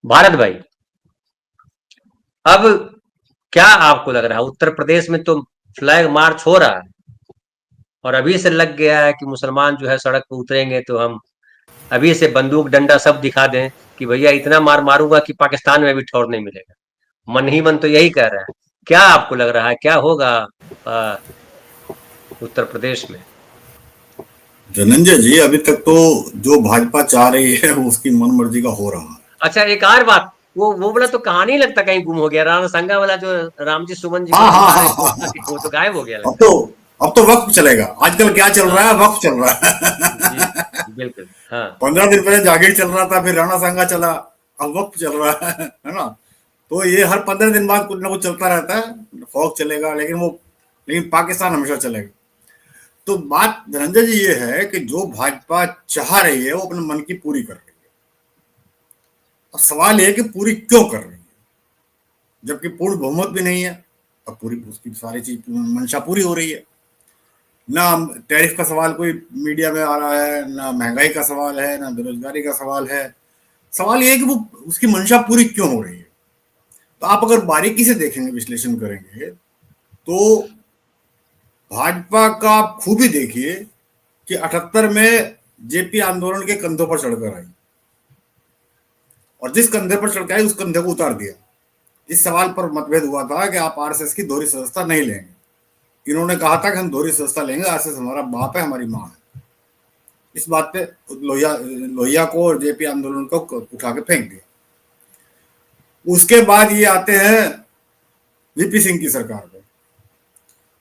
भारत भाई, अब क्या आपको लग रहा है, उत्तर प्रदेश में तो फ्लैग मार्च हो रहा है और अभी से लग गया है कि मुसलमान जो है सड़क पर उतरेंगे तो हम अभी से बंदूक डंडा सब दिखा दें कि भैया इतना मार मारूंगा कि पाकिस्तान में भी ठौर नहीं मिलेगा। मन ही मन तो यही कह रहा है। क्या आपको लग रहा है क्या होगा अ, उत्तर प्रदेश में? धनंजय जी, अभी तक तो जो भाजपा चाह रही है वो उसकी मन मर्जी का हो रहा है। अच्छा, एक और बात, वो वाला तो कहानी लगता कहीं गुम हो गया, राणा संगा वाला जो रामजी सुमन जी को हाँ हाँ दिखा हाँ रहे थे, हाँ हाँ वो तो गायब हो गया अब लगता तो अब तो वक्त चलेगा। आजकल क्या चल है। रहा हाँ है, वक्त चल रहा है। जी, बिल्कुल, हाँ। 15 दिन पहले जागीर चल रहा था, फिर राणा सांगा चला, अब वक्त चल रहा है ना। तो ये हर 15 दिन बाद कुछ ना कुछ चलता रहता है। फौज चलेगा, लेकिन पाकिस्तान हमेशा चलेगा। तो बात धनंजय जी ये है कि जो भाजपा चाह रही है वो अपने मन की पूरी कर रही है। अब सवाल ये है कि पूरी क्यों कर रही है, जबकि पूर्ण बहुमत भी नहीं है। अब पूरी उसकी सारी चीज मंशा पूरी हो रही है। ना टैरिफ का सवाल कोई मीडिया में आ रहा है, ना महंगाई का सवाल है, ना बेरोजगारी का सवाल है। सवाल ये है कि वो उसकी मंशा पूरी क्यों हो रही है। तो आप अगर बारीकी से देखेंगे, विश्लेषण करेंगे, तो भाजपा का आप खूबी देखिए कि 78 में जेपी आंदोलन के कंधों पर चढ़कर आई, और जिस कंधे पर चढ़ के आई उस कंधे को उतार दिया। इस सवाल पर मतभेद हुआ था कि आप आरएसएस की दोहरी सदस्यता नहीं लेंगे। इन्होंने कहा था कि हम दोहरी सदस्यता लेंगे, आरएसएस हमारा बाप है, हमारी माँ है। इस बात पे लोहिया लोहिया को और जेपी आंदोलन को उठा के फेंक दिया। उसके बाद ये आते हैं वीपी सिंह की सरकार को।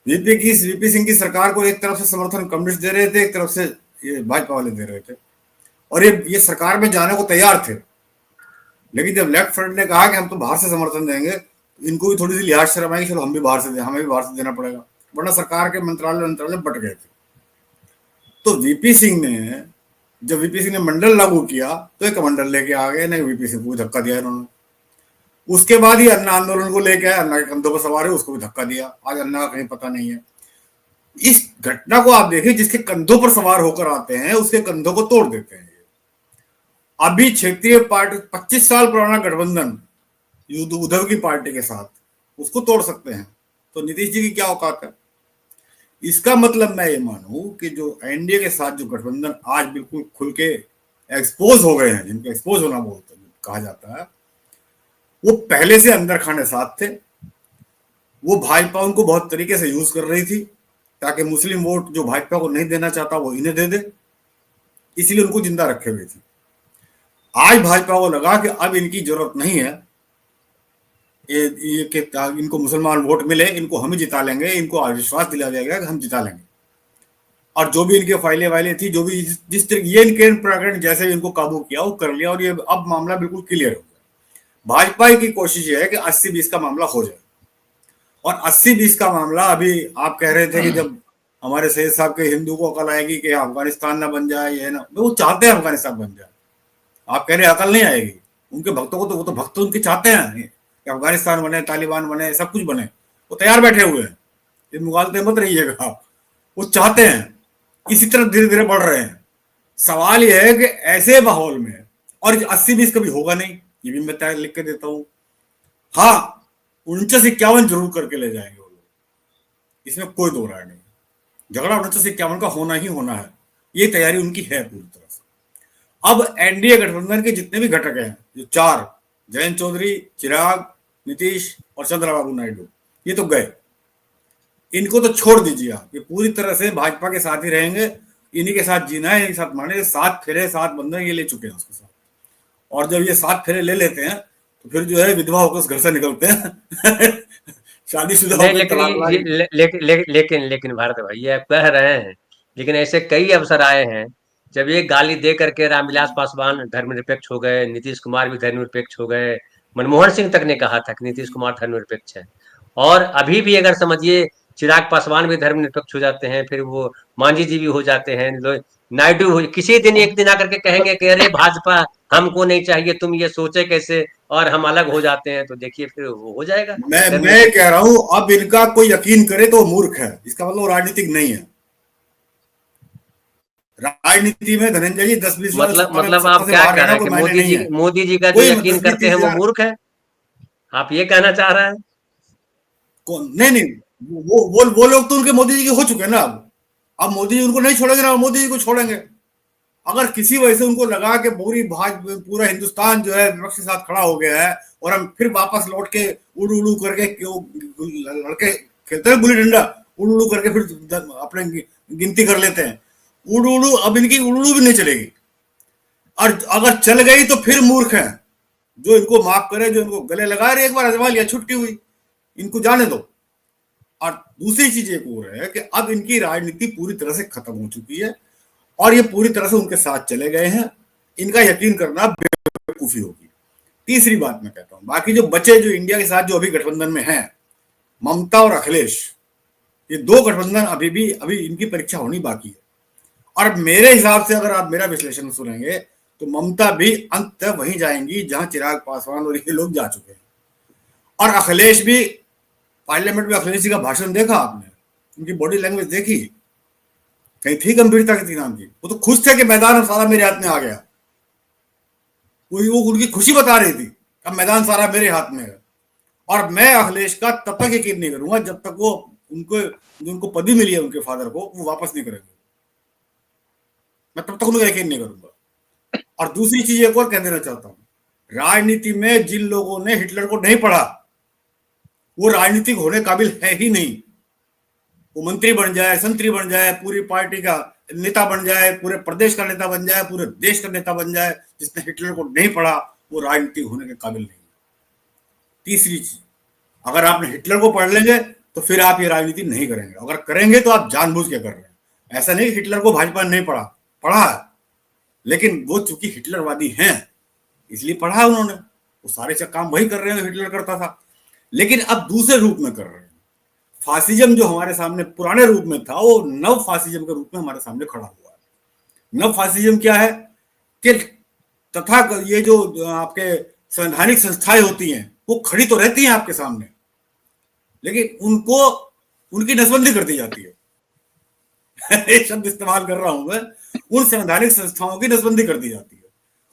वीपी सिंह की सरकार को एक तरफ से समर्थन कम्युनिस्ट दे रहे थे, एक तरफ से ये भाजपा वाले दे रहे थे, और ये सरकार में जाने को तैयार थे। लेकिन जब लेफ्ट फ्रंट ने कहा कि हम तो बाहर से समर्थन देंगे, तो इनको भी थोड़ी सी लिहाज शर्म आई, चलो हम भी बाहर से दें, हमें भी बाहर से देना पड़ेगा, वरना सरकार के मंत्रालय मंत्रालय बट गए थे। तो वीपी सिंह ने जब वीपी सिंह ने मंडल लागू किया, तो एक मंडल लेके आ गए, नहीं वीपी सिंह को धक्का दिया इन्होंने। उसके बाद ही अन्ना आंदोलन को लेके आए, अन्ना के कंधों पर सवार है, उसको भी धक्का दिया। आज अन्ना का कहीं पता नहीं है। इस घटना को आप देखिए, जिसके कंधों पर सवार होकर आते हैं उसके कंधों को तोड़ देते हैं। अभी क्षेत्रीय पार्टी 25 साल पुराना गठबंधन उद्धव की पार्टी के साथ, उसको तोड़ सकते हैं, तो नीतीश जी की क्या औकात है। इसका मतलब मैं ये मानूं कि जो एनडीए के साथ जो गठबंधन आज बिल्कुल खुल के एक्सपोज हो गए हैं, जिनको एक्सपोज होना बोलते कहा जाता है, वो पहले से अंदर खाने साथ थे। वो भाजपा उनको बहुत तरीके से यूज कर रही थी, ताकि मुस्लिम वोट जो भाजपा को नहीं देना चाहता वो इन्हें दे दे, इसलिए उनको जिंदा रखे हुए थे। आज भाजपा को लगा कि अब इनकी जरूरत नहीं है, ये कि इनको मुसलमान वोट मिले, इनको हम ही जिता लेंगे, इनको विश्वास दिला जाएगा कि हम जिता लेंगे। और जो भी इनके फाइलें वाइलें थी, जो भी जिस तरह ये इनके प्रकरण जैसे इनको काबू किया वो कर लिया, और ये अब मामला बिल्कुल क्लियर हो गया। भाजपा की कोशिश ये है कि 80-20 का मामला हो जाए। और 80-20 का मामला, अभी आप कह रहे थे कि जब हमारे सैयद साहब के हिंदू को अकल आएगी कि अफगानिस्तान ना बन जाए, ये ना, वो चाहते हैं अफगानिस्तान बन जाए। आप कह रहे अकल नहीं आएगी उनके भक्तों को, तो वो तो भक्त उनके चाहते हैं कि अफगानिस्तान बने, तालिबान बने, सब कुछ बने, वो तैयार बैठे हुए हैं। ये मुगालते मत रहिएगा आप, वो चाहते हैं, इसी तरह धीरे धीरे बढ़ रहे हैं। सवाल यह है कि ऐसे माहौल में, और 80-20 कभी होगा नहीं, ये भी मैं तय लिख के देता हूँ। हाँ, 49-51 जरूर करके ले जाएंगे वो लोग, इसमें कोई दो राय नहीं। झगड़ा 49-51 का होना ही होना है, ये तैयारी उनकी है पूरी तरह से। अब एनडीए गठबंधन के जितने भी घटक हैं, जो चार, जयंत चौधरी, चिराग, नीतीश और चंद्रबाबू नायडू, ये तो गए। इनको तो छोड़ दीजिए आप, ये पूरी तरह से भाजपा के साथ ही रहेंगे। इन्हीं के साथ जीना है, इन्हीं के साथ माने, 7 फेरे 7 बंधन ये ले चुके हैं उसके साथ। और जब ये 7 फेरे ले लेते हैं, तो फिर जो है विधवा होकर उस घर से निकलते हैं। शादीशुदा नहीं, होकर लेकिन तलाक ये वाली। लेकिन भारत भाई, ये आप कह रहे हैं, लेकिन ऐसे कई अवसर आए हैं जब ये गाली दे करके रामविलास पासवान धर्मनिरपेक्ष हो गए, नीतीश कुमार भी धर्मनिरपेक्ष हो गए। मनमोहन सिंह तक ने कहा था कि नीतीश कुमार धर्मनिरपेक्ष है। और अभी भी अगर समझिए, चिराग पासवान भी धर्मनिरपेक्ष हो जाते हैं, फिर वो मांझी जी भी हो जाते हैं, नायडू हो, किसी दिन एक दिन आकर के कहेंगे कि अरे भाजपा हमको नहीं चाहिए, तुम ये सोचे कैसे, और हम अलग हो जाते हैं, तो देखिए फिर वो हो जाएगा मैं धर्मनिरपेक्ष। कह रहा हूं, अब इनका कोई यकीन करे तो मूर्ख है, इसका मतलब वो राजनीतिक नहीं है। राजनीति में धनंजय जी 10-20 साल मतलब सत्ता आप से क्या बाहर कह रहना रहे हैं कोई कि मायने नहीं है। मोदी जी का जो कोई यकीन 10-20 करते हैं वो 30 हजार मूर्ख है, आप ये कहना चाह रहे हैं? कौन, नहीं नहीं, वो लोग तो उनके मोदी जी के हो चुके हैं ना। अब मोदी जी उनको नहीं छोड़ेंगे ना, मोदी जी को छोड़ेंगे। अगर किसी वजह से उनको लगा कि पूरा हिंदुस्तान जो है विपक्ष के साथ खड़ा हो गया है और हम फिर वापस लौट के उड़ू उड़ू करके क्यों लड़के खेलते हैं गुल्ली डंडा, उड़ू उड़ू करके फिर अपने गिनती कर लेते हैं, उड़ू उड़ू अब इनकी उड़ू भी नहीं चलेगी। और अगर चल गई तो फिर मूर्ख है, जो इनको माफ करे, जो इनको गले लगा रहे, एक बार अजमा लिया छुट्टी हुई, इनको जाने दो। और दूसरी चीज एक और है कि अब इनकी राजनीति पूरी तरह से खत्म हो चुकी है और ये पूरी तरह से उनके साथ चले गए हैं। इनका यकीन करना बेवकूफी होगी। तीसरी बात मैं कहता हूं, बाकी जो बचे जो इंडिया के साथ जो अभी गठबंधन में हैं, ममता और अखिलेश, ये दो गठबंधन अभी इनकी परीक्षा होनी बाकी है। और मेरे हिसाब से अगर आप मेरा विश्लेषण सुनेंगे तो ममता भी अंत तक वहीं जाएंगी जहां चिराग पासवान और ये लोग जा चुके हैं। और अखिलेश भी, पार्लियामेंट में अखिलेश जी का भाषण देखा आपने, उनकी बॉडी लैंग्वेज देखी, कहीं थी गंभीरता किसी नाम की? वो तो खुश थे कि मैदान सारा मेरे हाथ में आ गया, वो उनकी खुशी बता रही थी, अब मैदान सारा मेरे हाथ में है। और मैं अखिलेश का तब तक यकीन नहीं करूंगा जब तक वो उनको जो उनको पदवी मिली है उनके फादर को वो वापस नहीं करेंगे। मैं तब तक उनका यकीन नहीं करूंगा। और दूसरी चीज एक और कह देना चाहता हूं, राजनीति में जिन लोगों ने हिटलर को नहीं पढ़ा वो राजनीतिक होने काबिल है ही नहीं। वो मंत्री बन जाए, संतरी बन जाए, पूरी पार्टी का नेता बन जाए, पूरे प्रदेश का नेता बन जाए, पूरे देश का नेता बन जाए, जिसने हिटलर को नहीं पढ़ा वो राजनीति होने के काबिल नहीं। तीसरी चीज, अगर आपने हिटलर को पढ़ लेंगे तो फिर आप ये राजनीति नहीं करेंगे, अगर करेंगे तो आप जानबूझ के कर रहे हैं। ऐसा नहीं कि हिटलर को भाजपा ने नहीं पढ़ा, पढ़ा है, लेकिन वो चूंकि हिटलरवादी हैं इसलिए पढ़ा है उन्होंने, वो सारे काम वही कर रहे हैं जो हिटलर करता था, लेकिन अब दूसरे रूप में कर रहे हैं। फासिज्म जो हमारे सामने पुराने रूप में था वो नव फासिज्म के रूप में हमारे सामने खड़ा हुआ है। नव फासिज्म क्या है कि तथा ये जो आपके संवैधानिक संस्थाएं होती हैं वो खड़ी तो रहती हैं आपके सामने, लेकिन उनको उनकी नसबंदी कर दी जाती है। एक शब्द इस्तेमाल कर रहा हूं मैं, उन संवैधानिक संस्थाओं की नसबंदी कर दी जाती है।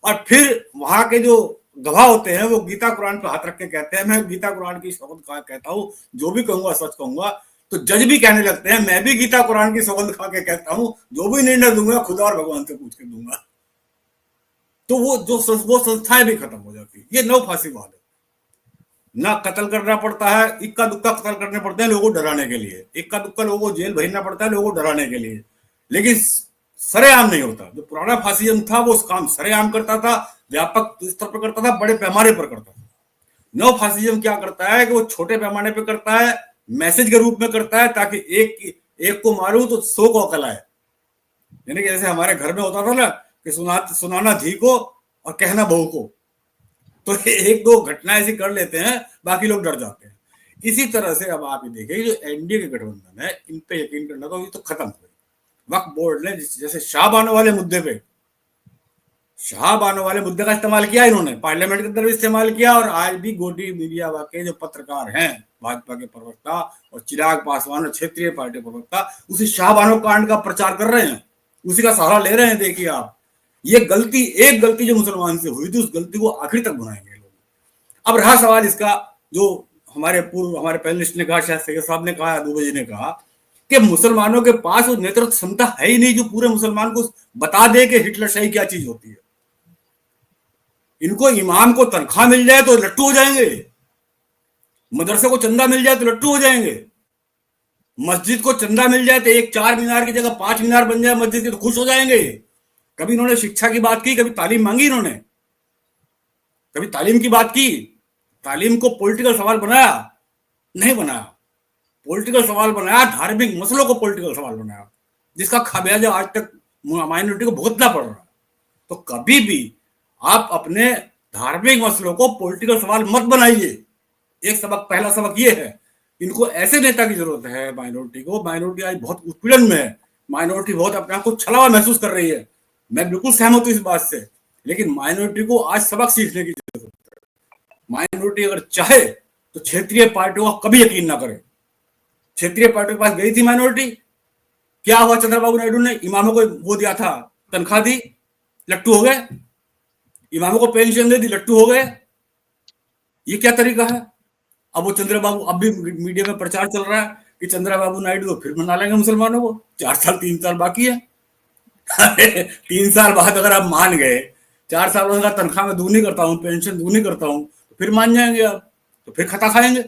और फिर वहां के जो गवाह होते हैं वो गीता कुरान पे हाथ रख के कहते हैं मैं गीता कुरान की सौगंध खा कहता हूँ, जो भी कहूंगा सच कहूंगा। तो जज भी कहने लगते हैं मैं भी गीता कुरान की सौगंध खा के कहता हूँ, जो भी निर्णय दूंगा खुदा और भगवान से पूछ के दूंगा। तो वो संस्थाएं भी खत्म हो जाती है। ये नव फांसीवाद है। ना कत्ल करना पड़ता है, इक्का दुक्का कत्ल करने पड़ते हैं लोगों को डराने के लिए, इक्का दुक्का लोगों को जेल भेजना पड़ता है लोगों को डराने के लिए, लेकिन सरेआम नहीं होता। जो पुराना फासिज्म था वो उस काम सरेआम करता था, व्यापक स्तर पर करता था, बड़े पैमाने पर करता था। नव फासिज्म क्या करता है कि वो छोटे पैमाने पर करता है, मैसेज के रूप में करता है, ताकि एक को मारूं तो 100 को अकल आए। यानी कि जैसे हमारे घर में होता था ना कि सुनाना धी को और कहना बहू को, तो एक दो घटना ऐसी कर लेते हैं बाकी लोग डर जाते हैं। इसी तरह से अब आप ये देखिए जो एनडीए के गठबंधन है इन पे यकीन करना तो अभी तो खत्म हो गई। वक्फ बोर्ड ने जैसे शाह बानो वाले मुद्दे का इस्तेमाल किया इन्होंने, पार्लियामेंट के अंदर भी इस्तेमाल किया, और आज भी गोदी मीडिया के जो पत्रकार हैं भाजपा के प्रवक्ता और चिराग पासवान और क्षेत्रीय पार्टी प्रवक्ता उसी शाह बानो कांड का प्रचार कर रहे हैं, उसी का सहारा ले रहे हैं। देखिए आप, ये गलती, एक गलती जो मुसलमान से हुई थी उस गलती को आखिर तक भुनाएंगे लोग। अब रहा सवाल इसका, जो हमारे पैनलिस्ट ने कहा, शायद सैयद साहब ने कहा, दुबे जी ने कहा कि मुसलमानों के पास वो नेतृत्व क्षमता है ही नहीं जो पूरे मुसलमान को बता दे कि हिटलर शाही क्या चीज होती है। इनको इमाम को तनख्वाह मिल जाए तो लट्टू हो जाएंगे, मदरसे को चंदा मिल जाए तो लट्टू हो जाएंगे, मस्जिद को चंदा मिल जाए तो एक 4 मीनार की जगह 5 मीनार बन जाए मस्जिद के तो खुश हो जाएंगे। कभी इन्होंने शिक्षा की बात की, कभी तालीम मांगी इन्होंने, कभी तालीम की बात की, तालीम को पॉलिटिकल सवाल बनाया? नहीं बनाया। पॉलिटिकल सवाल बनाया, धार्मिक मसलों को पॉलिटिकल सवाल बनाया, जिसका खामियाजा आज तक माइनॉरिटी को भुगतना पड़ रहा है। तो कभी भी आप अपने धार्मिक मसलों को पॉलिटिकल सवाल मत बनाइए। एक सबक, पहला सबक ये है, इनको ऐसे नेता की जरूरत है माइनॉरिटी को। माइनॉरिटी आज बहुत उत्पीड़न में है, माइनॉरिटी बहुत अपने आप को छला हुआ महसूस कर रही है, मैं बिल्कुल सहमत हूं इस बात से, लेकिन माइनॉरिटी को आज सबक सीखने की जरूरत है। माइनॉरिटी अगर चाहे तो क्षेत्रीय पार्टियों का कभी यकीन ना करे। क्षेत्रीय पार्टियों के पास गई थी माइनॉरिटी, क्या हुआ, चंद्रबाबू नायडू ने इमामों को वो दिया था, तनख्वाह दी, लट्टू हो गए। इमामों को पेंशन दे दी, लट्टू हो गए। ये क्या तरीका है? अब वो चंद्रबाबू, अब भी मीडिया में प्रचार चल रहा है कि चंद्रबाबू नायडू तो फिर मना लेंगे मुसलमानों को, 4 साल 3 साल बाकी है। 3 साल बाद अगर आप मान गए, 4 साल बाद तनख्वाह में दूनी करता हूँ, पेंशन दूनी करता हूँ, तो फिर मान जाएंगे आप, तो फिर खता खाएंगे।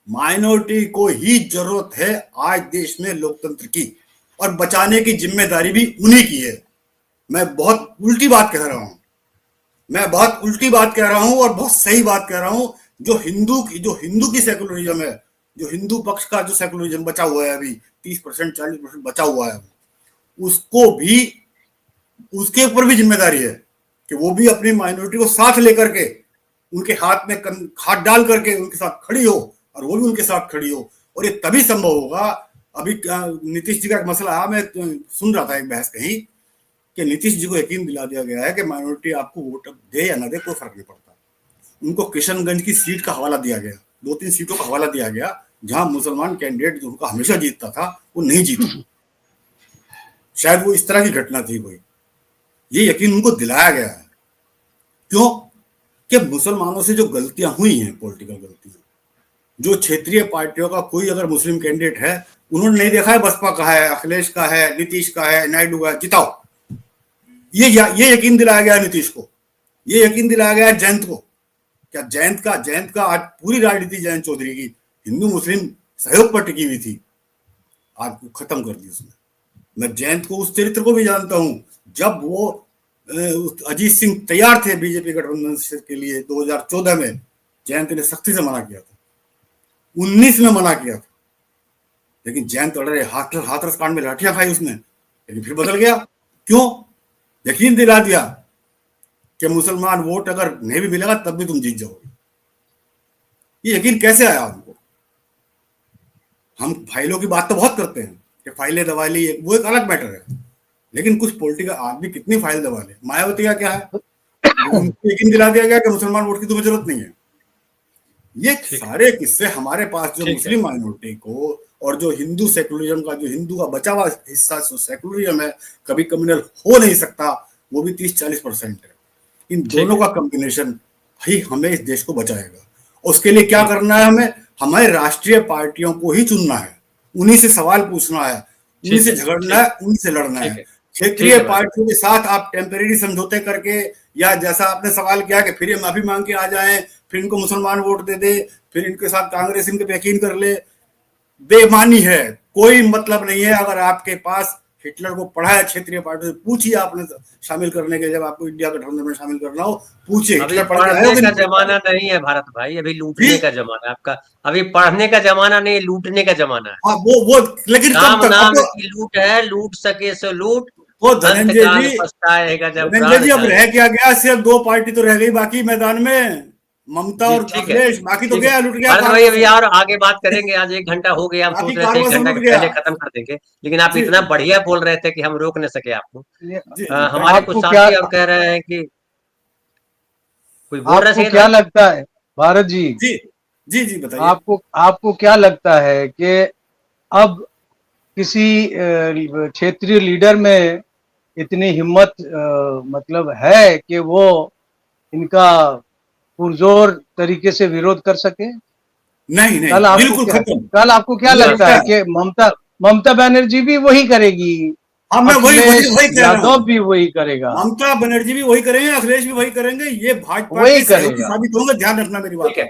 माइनॉरिटी को ही जरूरत है आज देश में लोकतंत्र की, और बचाने की जिम्मेदारी भी उन्हीं की है। मैं बहुत उल्टी बात कह रहा हूं, मैं बहुत उल्टी बात कह रहा हूं और बहुत सही बात कह रहा हूं। जो हिंदू की सेकुलरिज्म है, जो हिंदू पक्ष का जो सेकुलरिज्म बचा हुआ है अभी 30% 40% बचा हुआ है, उसको भी, उसके ऊपर भी जिम्मेदारी है कि वो भी अपनी माइनॉरिटी को साथ लेकर के, उनके हाथ में हाथ डाल करके उनके साथ खड़ी हो, और वो भी उनके साथ खड़ी हो। और ये तभी संभव होगा। अभी नीतीश जी का एक मसला है, मैं सुन रहा था एक बहस कहीं कि नीतीश जी को यकीन दिला दिया गया है कि माइनॉरिटी आपको वोट दे या ना दे कोई फर्क नहीं पड़ता। उनको किशनगंज की सीट का हवाला दिया गया, 2-3 सीटों का हवाला दिया गया जहां मुसलमान कैंडिडेट जो उनका हमेशा जीतता था वो नहीं जीता। शायद वो इस तरह की घटना थी कोई, ये यकीन उनको दिलाया गया है। क्यों? कि मुसलमानों से जो गलतियां हुई हैं, पॉलिटिकल गलतियां, जो क्षेत्रीय पार्टियों का कोई अगर मुस्लिम कैंडिडेट है, उन्होंने नहीं देखा है बसपा का है, अखिलेश का है, नीतीश का है, नायडू का है, जिताओ। ये यकीन दिलाया गया नीतीश को, ये यकीन दिलाया गया जयंत को। क्या जयंत का आज पूरी राजनीति जयंत चौधरी की हिंदू मुस्लिम सहयोग पर टिकी हुई थी, आज खत्म कर दी उसने। मैं जयंत को, उस चरित्र को भी जानता हूं। जब वो अजीत सिंह तैयार थे बीजेपी गठबंधन के लिए 2014 में, जयंत ने सख्ती से मना किया था, 19 में मना किया था, लेकिन जयंत अड़े, हाथरस कांड में लाठियां खाई उसने, लेकिन फिर बदल गया। क्यों? यकीन दिला दिया कि मुसलमान वोट अगर नहीं भी मिलेगा तब भी तुम जीत जाओगे। ये यकीन कैसे आया हमको? हम फाइलों की बात तो बहुत करते हैं कि फाइलें दबा ली, वो एक अलग मैटर है, लेकिन कुछ पॉलिटिकल आदमी कितनी फाइल दबा ले। मायावती का क्या है, उनको यकीन दिला दिया गया कि मुसलमान वोट की तुम्हें जरूरत नहीं है। ये सारे किस्से हमारे पास जो मुस्लिम माइनॉरिटी को और जो हिंदू सेकुलरिज्म का, जो हिंदू का बचा हुआ हिस्सा सेकुलरिज्म है, कभी कम्युनल हो नहीं सकता, वो भी 30-40% है। इन दोनों का कॉम्बिनेशन ही हमें इस देश को बचाएगा। उसके लिए क्या करना है हमें? हमारे राष्ट्रीय पार्टियों को ही चुनना है, उन्हीं से सवाल पूछना है, उन्हीं से झगड़ना है, उन्हीं से लड़ना है। क्षेत्रीय पार्टियों के साथ आप टेम्परेरी समझौते करके, या जैसा आपने सवाल किया कि फिर ये माफी मांग के आ जाएं, फिर इनको मुसलमान वोट दे दे, फिर इनके साथ कांग्रेस इनके पे यकीन कर ले, बेईमानी है। कोई मतलब नहीं है। अगर आपके पास हिटलर को पढ़ा है क्षेत्रीय पार्टी से, पूछिए आपने शामिल करने के, जब आपको इंडिया गठबंधन में शामिल करना हो, पूछिए हिटलर पढ़ने का जमाना नहीं है भारत भाई, अभी लूटने का जमाना है आपका। अभी पढ़ने का जमाना नहीं, लूटने का जमाना है। हाँ, वो लेकिन राम नाम की लूट है, लूट सके सो लूट, वो धनंजय जी, पछताएगा जब अब रह क्या गया? सिर्फ 2 पार्टी तो रह गई बाकी मैदान में, ममता और अखिलेश, बाकी तो गया, लुट गया। भाई अभी और आगे बात करेंगे, आज 1 घंटा हो गया, हम सोच रहे थे 1 घंटा के पहले खत्म कर देंगे, लेकिन आप इतना बढ़िया बोल रहे थे कि हम रोक नहीं सके आपको। हमारे कुछ साथी और कह रहे हैं कि कोई बोल रहे थे। क्या लगता है भारत जी? जी बताइए। आपको क्या लगता है कि अब किसी क्षेत्रीय लीडर में इतनी हिम्मत मतलब है कि वो इनका पुरजोर तरीके से विरोध कर सके? नहीं, कल आपको क्या लगता है कि ममता बनर्जी भी वही करेगी? हाँ, मैं वही कह रहा हूं, यादव भी वही करेगा, ममता बनर्जी भी वही करेंगे, अखिलेश भी वही करेंगे, ये भाजपा वही के सहयोगी साबित होंगे। ध्यान रखना मेरी बात है।